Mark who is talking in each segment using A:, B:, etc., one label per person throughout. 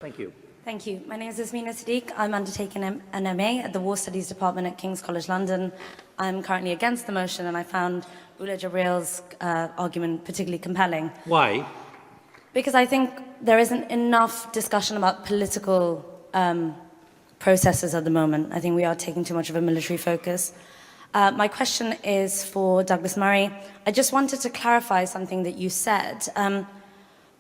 A: Thank you.
B: Thank you. My name is Ismina Sadiq. I'm undertaking an MA at the War Studies Department at King's College London. I'm currently against the motion, and I found Ula Jabril's argument particularly compelling.
A: Why?
B: Because I think there isn't enough discussion about political processes at the moment. I think we are taking too much of a military focus. My question is for Douglas Murray. I just wanted to clarify something that you said.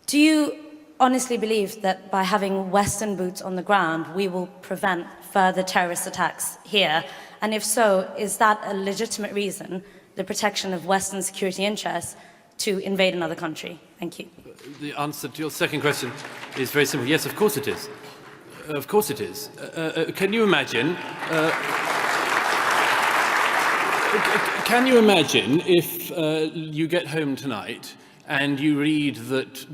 B: Do you honestly believe that by having Western boots on the ground, we will prevent further terrorist attacks here? And if so, is that a legitimate reason, the protection of Western security interests, to invade another country? Thank you.
C: The answer to your second question is very simple. Yes, of course it is. Of course it is. Can you imagine? Can you imagine if you get home tonight and you read that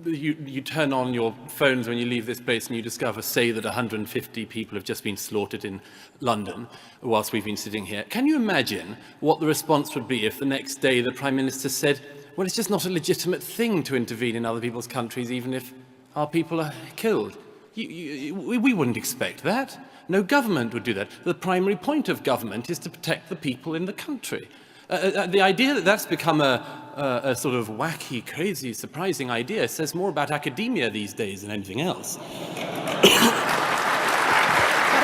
C: you turn on your phones when you leave this place and you discover, say, that 150 people have just been slaughtered in London whilst we've been sitting here? Can you imagine what the response would be if the next day the Prime Minister said, well, it's just not a legitimate thing to intervene in other people's countries, even if our people are killed? We wouldn't expect that. No government would do that. The primary point of government is to protect the people in the country. The idea that that's become a sort of wacky, crazy, surprising idea says more about academia these days than anything else.
B: But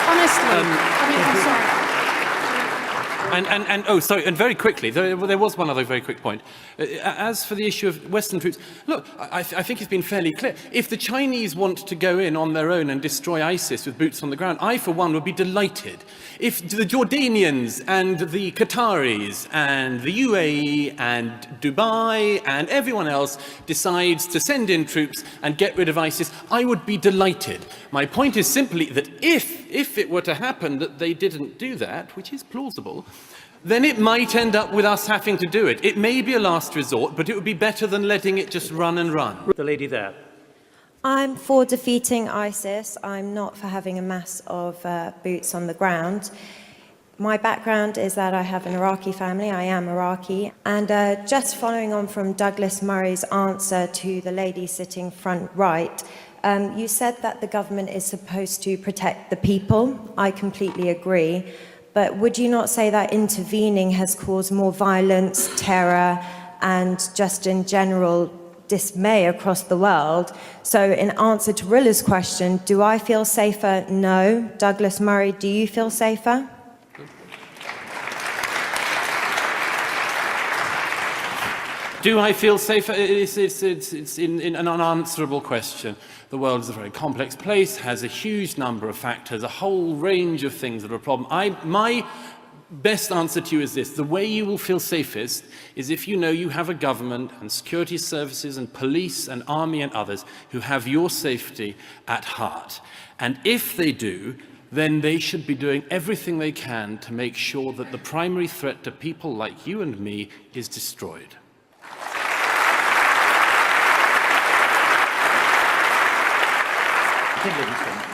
B: honestly, I'm sorry.
C: And very quickly, there was one other very quick point. As for the issue of Western troops, look, I think it's been fairly clear. If the Chinese want to go in on their own and destroy ISIS with boots on the ground, I, for one, would be delighted. If the Jordanians and the Qataris and the UAE and Dubai and everyone else decides to send in troops and get rid of ISIS, I would be delighted. My point is simply that if it were to happen that they didn't do that, which is plausible, then it might end up with us having to do it. It may be a last resort, but it would be better than letting it just run and run.
A: The lady there.
D: I'm for defeating ISIS. I'm not for having a mass of boots on the ground. My background is that I have an Iraqi family. I am Iraqi. And just following on from Douglas Murray's answer to the lady sitting front right, you said that the government is supposed to protect the people. I completely agree. But would you not say that intervening has caused more violence, terror, and just in general dismay across the world? So in answer to Rilla's question, do I feel safer? No. Douglas Murray, do you feel safer?
C: Do I feel safer? It's an unanswerable question. The world is a very complex place, has a huge number of factors, a whole range of things that are a problem. My best answer to you is this. The way you will feel safest is if you know you have a government and security services and police and army and others who have your safety at heart. And if they do, then they should be doing everything they can to make sure that the primary threat to people like you and me is destroyed.
A: Livingston.